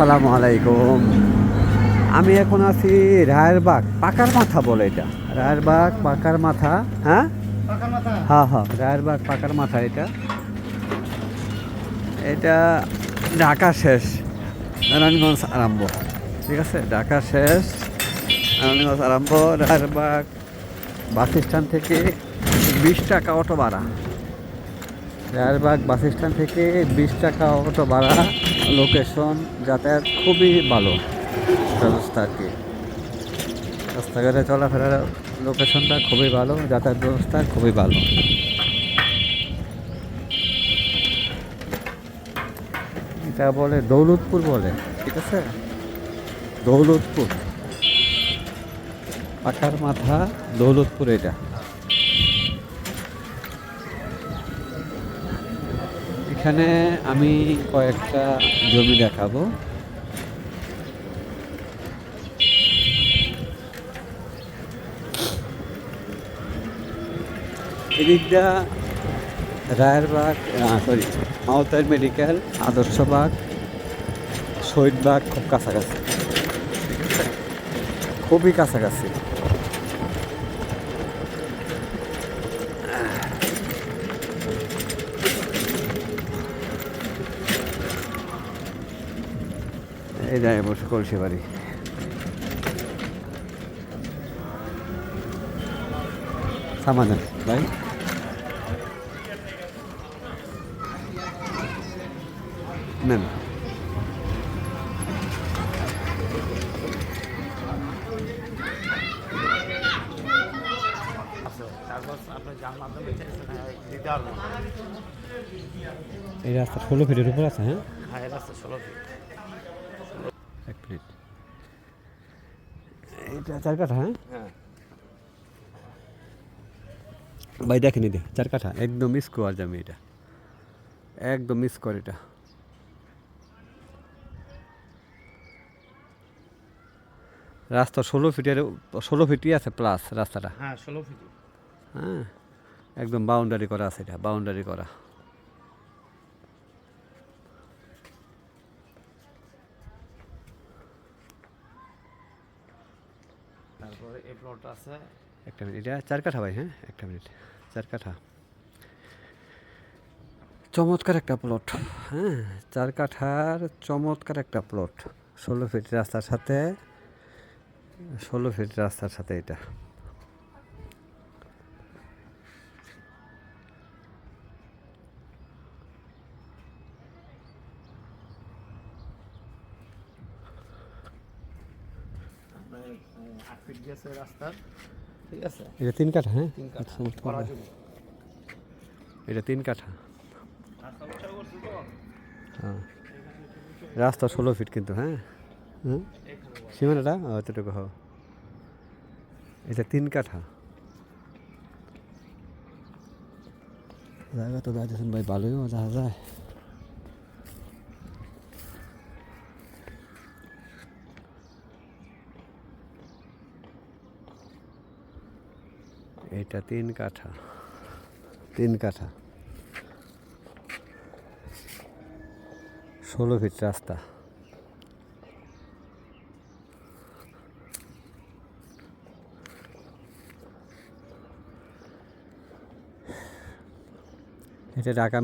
আসসালামু আলাইকুম। আমি এখন আছি রায়েরবাগ পাকার মাথা বলে এটা। রায়েরবাগ পাকার মাথা, হ্যাঁ হ্যাঁ হ্যাঁ, রায়েরবাগ পাকার মাথা। এটা এটা ঢাকা শেষ, নারায়ণগঞ্জ আরম্ভ। ঠিক আছে, ঢাকা শেষ, নারায়ণগঞ্জ আরম্ভ। রায়েরবাগ বাস স্ট্যান্ড থেকে 20 টাকা অটো ভাড়া। রায়েরবাগ বাস স্ট্যান্ড থেকে 20 টাকা অটো ভাড়া। লোকেশন, যাতায়াত খুবই ভালো ব্যবস্থা আর কি। রাস্তাঘাটে চলাফেরার লোকেশনটা খুবই ভালো, যাতায়াত ব্যবস্থা খুবই ভালো। এটা বলে দৌলতপুর বলে, ঠিক আছে, দৌলতপুর পাকার মাথা, দৌলতপুর। এটা এখানে আমি কয়েকটা জমি দেখাবো। এদিকটা রায়েরবাগ, সরি, মাওতার মেডিকেল, আদর্শবাগ, শহীদবাগ খুব কাছাকাছি, খুবই কাছাকাছি। এই যায় বসে কলসি বাড়ি। সামান্য ভাই, নেন। এই রাস্তা 16 ফিটের উপর আছে। হ্যাঁ হ্যাঁ, এই রাস্তা 16 ফিট। এক মিনিট, এটা 4 কাঠা। হ্যাঁ হ্যাঁ, ভাই দেখেন, এই 4 কাঠা একদম স্কোয়ার জমি। এটা একদম স্কোয়ার। এটা রাস্তা 16 ফিটের, 16 ফিটই আছে প্লাস রাস্তাটা। হ্যাঁ 16 ফিট। হ্যাঁ, একদম বাউন্ডারি করা আছে। এটা বাউন্ডারি করা। তারপরে এই প্লট আছে। একটা মিনিট, এটা 4 কাঠা ভাই। হ্যাঁ একটা মিনিট, 4 কাঠা, চমৎকার একটা প্লট। হ্যাঁ, 4 কাঠার চমৎকার একটা প্লট। 16 ফিট রাস্তার সাথে, 16 ফিট রাস্তার সাথে। এটা আপনার 8 ফিট গেছে রাস্তার, ঠিক আছে। এটা 3 কাঠা। হ্যাঁ 3 কাঠা চমৎকার। করা জমি। এটা 3 কাঠা। রাস্তা উঁচা করছে তো, হ্যাঁ, রাস্তা 16 ফিট কিন্তু। হ্যাঁ হুম, এখানে সীমানাটা অতটুকু। হ্যাঁ, এটা 3 কাঠা জায়গা। তো যাচ্ছেন ভাই, ভালোই মজা যায়। এটা 3 কাঠা, 3 কাঠা, 16 ফিট রাস্তা। এটা ঢাকা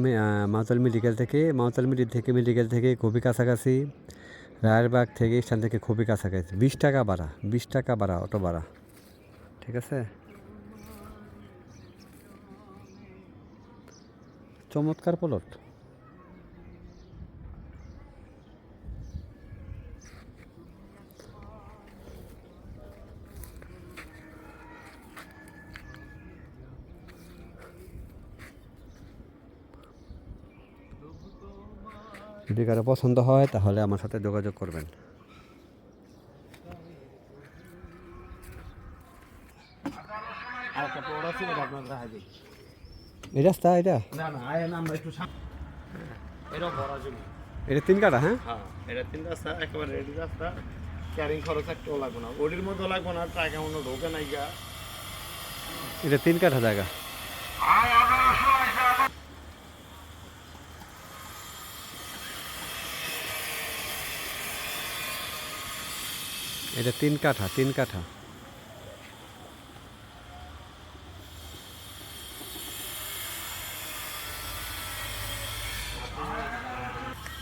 মাওতাল মেডিকেল থেকে, মেডিকেল থেকে খুবই কাছাকাছি। রায়েরবাগ থেকে, স্থান থেকে খুবই কাছাকাছি। 20 টাকা ভাড়া, 20 টাকা ভাড়া অটো ভাড়া। ঠিক আছে, চমৎকার প্লট। যদি কারো পছন্দ হয় তাহলে আমার সাথে যোগাযোগ করবেন। আর একটা প্লট আছে, এটা আপনার দেখা দিই। এই রাস্তা এটা, না না, আয় না, আমরা একটু এটা বড় জমি। এটা 3 কাঠা। হ্যাঁ হ্যাঁ, এটা 3 রাস্তা, একেবারে রেডি রাস্তা। ক্যারিং খরচ একটাও লাগবে না, ওটির মধ্যে লাগবে না, টাকা মনে ঢোকে নাই গা। এটা 3 কাঠা জায়গা। এটা 3 কাঠা 3 কাঠা।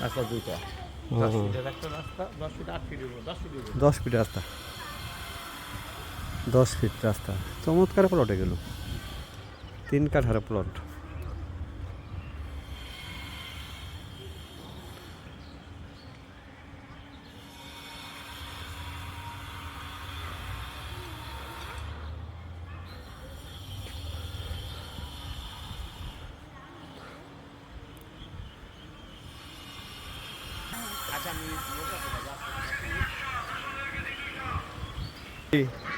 রাস্তা দুইটা, 10 ফিটের একটা রাস্তা, 10 ফিট 8 ফিট হইব, 10 ফিট হইব। 10 ফিট রাস্তা, 10 ফিট রাস্তা। চমৎকার প্লটে গেল, 3 কাঠার প্লট।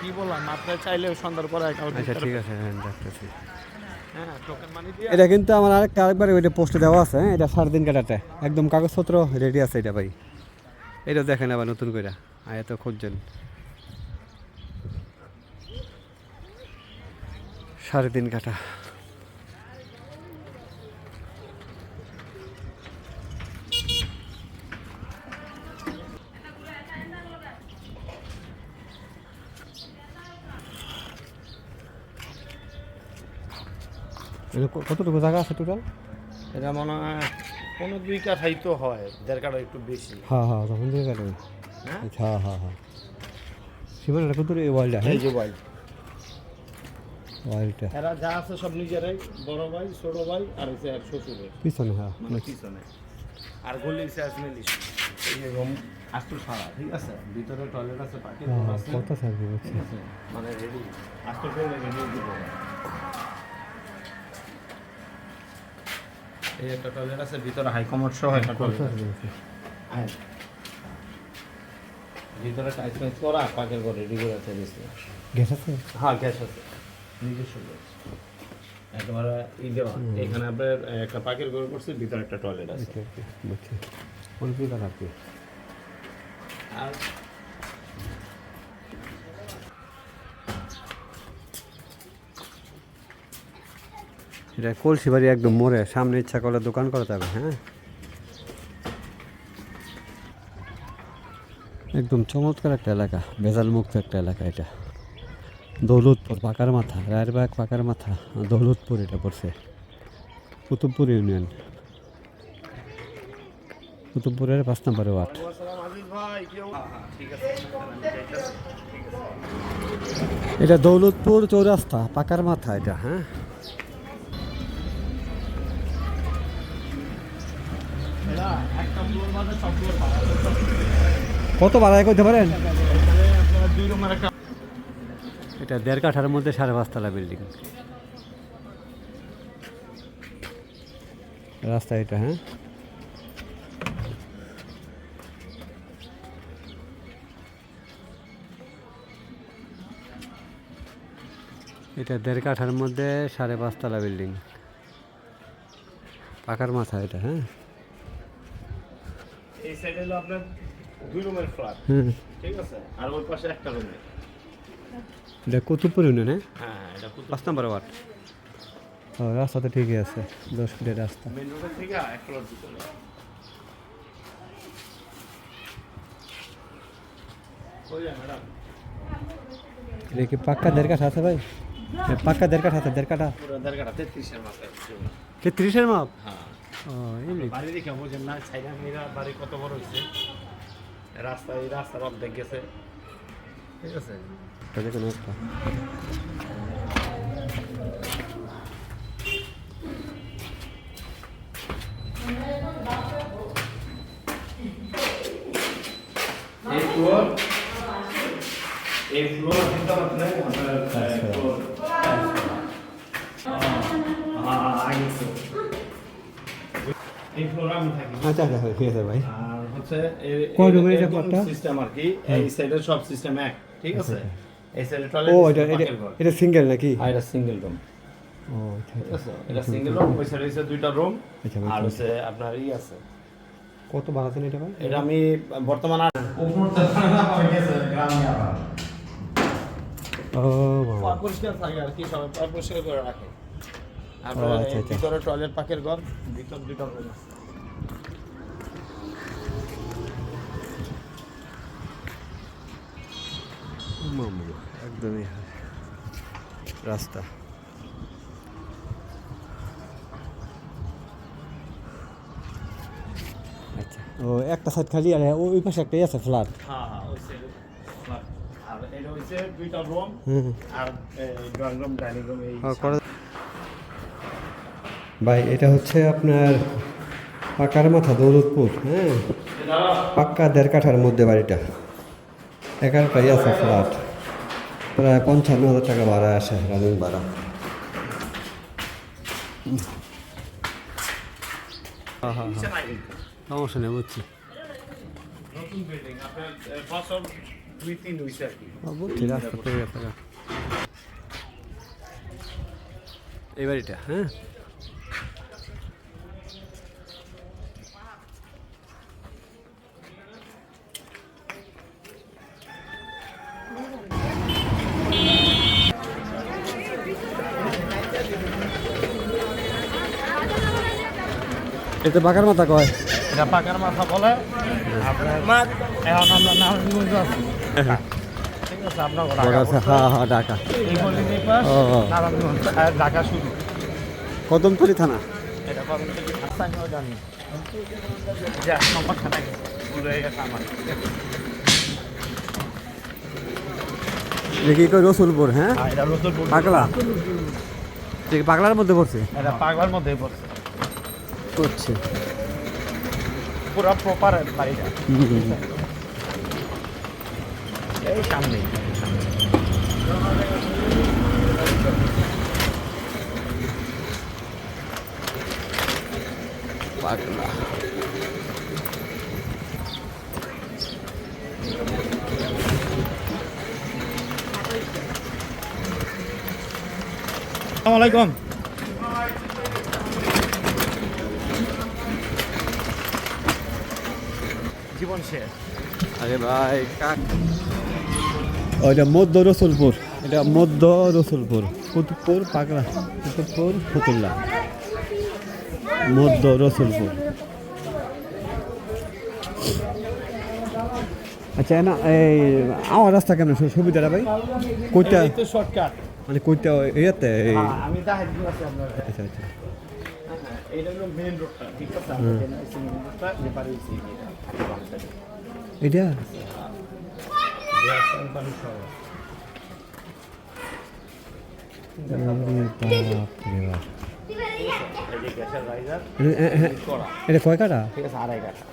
কি বললাম, আপনার চাইলেও সন্ধ্যার পরে আচ্ছা ঠিক আছে, হ্যাঁ দেখতেছি। হ্যাঁ, টোকেন মানি দিয়ে এটা কিন্তু আমার আরেকবার ওইটা পোস্টে দেওয়া আছে, হ্যাঁ এটা 3.5 কাঠাতে একদম কাগজপত্র রেডি আছে এটা ভাই। এটা দেখেন আবার নতুন করে, আর এত খুঁজছেন 3.5 কাঠা। কতটুকু জায়গা আছে টোটাল? এটা মনে হয় কোনো 2 কাঠাই তো হয়, 1.5 কাঠা একটু বেশি। হ্যাঁ হ্যাঁ, তখন দিয়ে গেল। হ্যাঁ হ্যাঁ হ্যাঁ হ্যাঁ, সীমানাটা কত? এই ওয়াইল্ডটা, হ্যাঁ এই যে ভাই, ওয়াইল্ডটা এরা যা আছে সব নিজেরাই, বড় ভাই, ছোট ভাই, আর হচ্ছে আর শ্বশুরের, পিছনে, হ্যাঁ মানে পিছনে। আর গলি হচ্ছে আজমেলিশ। এই যে রুম আস্তুর সারা, ঠিক আছে, ভিতরে টয়লেট আছে, পার্কিং আছে, কত থাকবে বুঝছি। ঠিক আছে, মানে রেডি আস্তুর করে রেডি দিব। এই একটা টয়লেট আছে, ভিতরে হাই কমোড সহ একটা টয়লেট আছে। হ্যাঁ, ভিতরে টাইস টাইস করা, পাকের ঘর রেডি করে আছে দিয়েছে। গ্যাস আছে? হ্যাঁ, গ্যাস আছে, নিজস্ব গ্যাস একেবারে ই দেওয়া। এখানে আপনার একটা পাকের ঘর করছে, ভিতরে একটা টয়লেট আছে। বুঝছি, অনেকগুলো কাঠা আছে। আর এটা কলসিবাড়ি একদম মোড়ে সামনে, ইচ্ছা করলে দোকান করা যাবে। হ্যাঁ একদম চমৎকার একটা এলাকা, ভেজাল মুক্ত একটা এলাকা এটা। দৌলতপুর পাকার মাথা, রায়েরবাগ পাকার মাথা, দৌলতপুর এটা পড়ছে, কুতুবপুর ইউনিয়ন, কুতুবপুরের 5 নম্বর ওয়ার্ড। এটা দৌলতপুর চৌরাস্তা পাকার মাথা এটা। হ্যাঁ এটা একটা ফ্লোর মানে সব ফ্লোর ভাড়া। কত ভাড়ায় করতে পারেন? এখানে আপনার 2 রুমের একটা, এটা 1.5 কাঠার মধ্যে 5.5 তলা বিল্ডিং, রাস্তা এটা। হ্যাঁ এটা 1.5 কাঠার মধ্যে 5.5 তলা বিল্ডিং, পাকার মাথা এটা। হ্যাঁ এই সাইডে হলো আপনার 2 রুমের ফ্ল্যাট, হুম, ঠিক আছে, আর ওই পাশে একটা রুম। এটা কুতুবপুর ইউনিয়ন। হ্যাঁ হ্যাঁ, এটা 5 নম্বর ওয়ার্ড। ও রাস্তা তো ঠিকই আছে, 10 ফিটের রাস্তা। মেন রোড থেকে এক ফ্লোর ভিতরে। কই যায় ম্যাডাম? এটা কি পাক্কা 1.5 কাঠা আছে ভাই? পাক্কা 1.5 কাঠা আছে, 1.5 কাঠা। পুরো 1.5 কাঠা 33 এর মাথায়। 33-এর মাপ? হ্যাঁ, ও এমনি। বাড়ি দেখে বোঝেন না, ছাইরা মেয়েরা বাড়ি কত বড় হয়েছে। রাস্তা, এই রাস্তার অর্ধেক গেছে, ঠিক আছে। এটা কোনো একটা এই ফ্লোর কিন্তু আপনার ফ্লোর আগে তো এই ফ্লোর আমি থাকি। আচ্ছা আচ্ছা ঠিক আছে ভাই। আর হচ্ছে কোন রুমের এটা ফ্ল্যাটটা? সিস্টেম আর কি, এই সাইডের সব সিস্টেম এক, ঠিক আছে। এই সাইডে টয়লেট, ও এটা এটা এটা সিঙ্গেল নাকি? আর এটা সিঙ্গেল রুম, ও আচ্ছা ঠিক আছে। এটা সিঙ্গেল রুম, ওই সাইডে হচ্ছে 2টা রুম, আচ্ছা আর হচ্ছে আপনার ই আছে। কত বাড়াতেন এটা ভাই? এটা আমি বর্তমান উপর থেকে গেছে গ্রামে আবার ও বাবা, পরিষ্কার থাকে আর কি, সবাই পরিষ্কার করে রাখে। ও, আপনার আচ্ছা, আচ্ছা। ভিতরে টয়লেট, পাকের ঘর, ভিতর 2টা রুম আছে। মামা একদমই রাস্তা। আচ্ছা, ও একটা সাইড খালি আর ওই পাশে একটাই আছে ফ্ল্যাট। হ্যাঁ হ্যাঁ ওই সাইডে ফ্ল্যাট। আর এটা হচ্ছে 2টা রুম হুম আর ড্রয়িং রুম ডাইনিং রুম এই ভাই এটা হচ্ছে আপনার পাকার মাথা দৌলতপুর, হ্যাঁ, পাক্কা 1.5 কাঠার মধ্যে বাড়িটা, 11টাই আছে ফ্ল্যাট, প্রায় 55,000 টাকা ভাড়া আসে, রানিং ভাড়া। হ্যাঁ হ্যাঁ হ্যাঁ, সমস্যা নেই, বুঝছি। নতুন বিল্ডিং আপনার বছর 2-3 হইছে আর কি। বুঝছি, রাস্তা তৈরি আছে। এই বাড়িটা, হ্যাঁ, এটা পাকার মাথা কয়। এটা পাকার মাথা বলে। আপনার এখন আমরা নারায়ণগঞ্জ আছি। ঠিক আছে, আপনার হ্যাঁ হ্যাঁ, ঢাকা। এই গলির পাশ ও, নারায়ণগঞ্জ আর ঢাকা শুরু। কদমতলী থানা। এটা কখন থেকে স্থানীয় জানি। যা সমস্যা নাই, পুরো গেছে আমার। দেখি কই রসুলপুর, হ্যাঁ, এটা রসুলপুর পাগলা, ঠিক পাগলার মধ্যে পড়ছে। এটা পাগলার মধ্যেই পড়ছে, করছে পুরো প্রপার বাড়িটা এই সামনে। পাগলা। আসসালামু আলাইকুম। জীবন শেষ। আরে ভাই কাক, ওইটা মধ্য রসুলপুর, এটা মধ্য রসুলপুর, কুতুবপুর পাগলা, কুতুবপুর ফতুল্লা, মধ্য রসুলপুর। আচ্ছা না, এই আমার রাস্তা কেমন সুবিধাটা ভাই? কইটা এই তো শর্টকাট। মানে কইটা ইয়েতে এই, আমি দেখাই দিব আপনার। আচ্ছা আচ্ছা, এটা হলো মেইন রোডটা, ঠিক আছে? মেইন রোডটা এপারে হইছে এটা এটা কয় কাটা? ঠিক আছে, 2.5 কাঠা।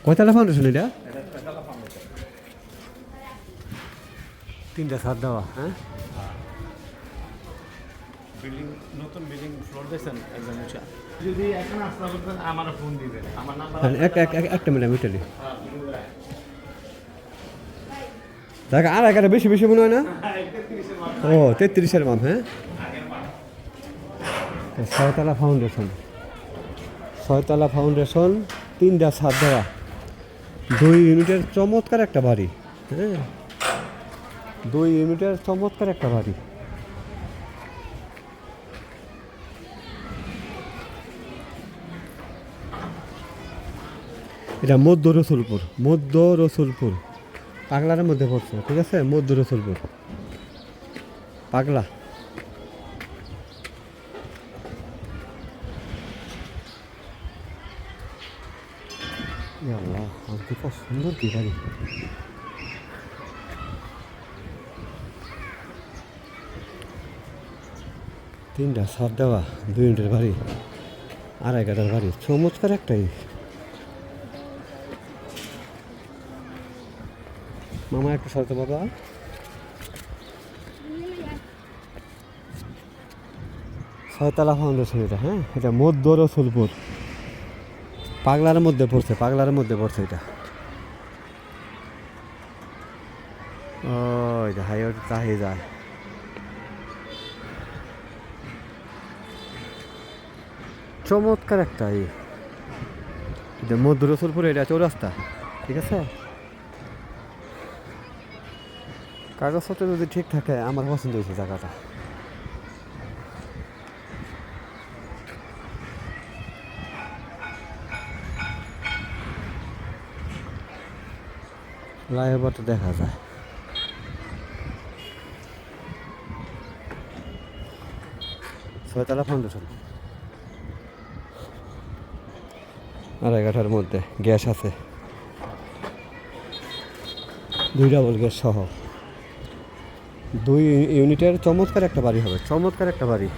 কয়তলা ফাউন্ডেশন এটা? 3টা ছাদ দেওয়া, হ্যাঁ। বিল্ডিং, নতুন বিল্ডিং ফ্লোর দিয়েছেন একদম উঁচা। যদি এখন আসতে করতেন আমার ফোন দিবেন, আমার নাম্বার একটা মিনিট মিটালি দেখ, আর একটা বেশি বেশি মনে হয় না? ও 33-এর মাপ, হ্যাঁ। 6তলা ফাউন্ডেশন, 6তলা ফাউন্ডেশন, 3টা ছাদ দেওয়া, 2 ইউনিটের চমৎকার একটা বাড়ি, হ্যাঁ, 2 ইউনিটের চমৎকার একটা বাড়ি। এটা মধ্য রসুলপুর, মধ্য রসুলপুর, পাগলার মধ্যে পড়ছে, ঠিক আছে, মধ্য রসুলপুর পাগলা। আল্লাহ, কত সুন্দর কি বাড়ি। 3টা ছাদ দেওয়া, 2 ইউনিটের বাড়ি, 2.5 কাঠার বাড়ি, চমৎকার একটাই। মামা একটু সরতে বাবা। 6তলা ফাউন্ডেশন এটা, হ্যাঁ, এটা মধ্য রসুলপুর, পাগলার মধ্যে পড়ছে, পাগলার মধ্যে পড়ছে এটা। ও এটা হাইওয়ে তাহে যায়। চমৎকার একটা এটা মধ্য রসুলপুরে, এটা চৌরাস্তা, ঠিক আছে। কাগজপত্র যদি ঠিক থাকে, আমার পছন্দ হয়েছে জায়গাটা। ফ্লাইওভারটা দেখা যায়। ছয়তলা ফাউন্ডেশন, আড়াইঘাটার মধ্যে গ্যাস আছে, 2 ডাবল গ্যাস সহ 2 ইউনিটের চমৎকার একটা বাড়ি হবে, চমৎকার একটা বাড়ি।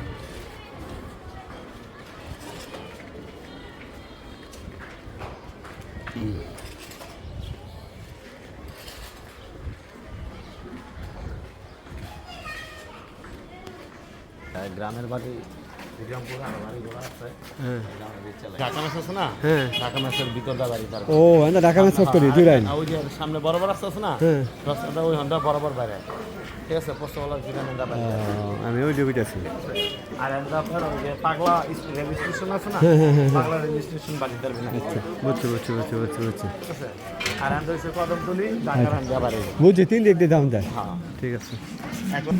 গ্রামের বাড়ি বিরামপুর আর বাড়িগুলো আছে। হ্যাঁ ঢাকা ম্যাচ আছে না? হ্যাঁ ঢাকা ম্যাচের ভিতরটা বাড়ি তার। ও আমরা ঢাকা ম্যাচ ফ্যাক্টরি 2 লাইন। ওই যে সামনে বড় রাস্তা আছে না? হ্যাঁ রাস্তাটা ওই হন্ডা বরাবর বাইরে। ঠিক আছে, পোস্তওয়ালার গ্রামের বাড়ি। আমি ওই ডিউটি আছি। আর আমরা আপনার ওই যে পাগলা রেল স্টেশন আছে না? পাগলা রেল স্টেশন বাড়ি তার বিনা। বুঝছি বুঝছি বুঝছি বুঝছি বুঝছি ঠিক আছে। আর আমরা হচ্ছে কদমতলি ঢাকার হান্ডা বাড়ি। বুঝছি, 3 দিক দিয়ে দাম দেয়। হ্যাঁ ঠিক আছে। এখন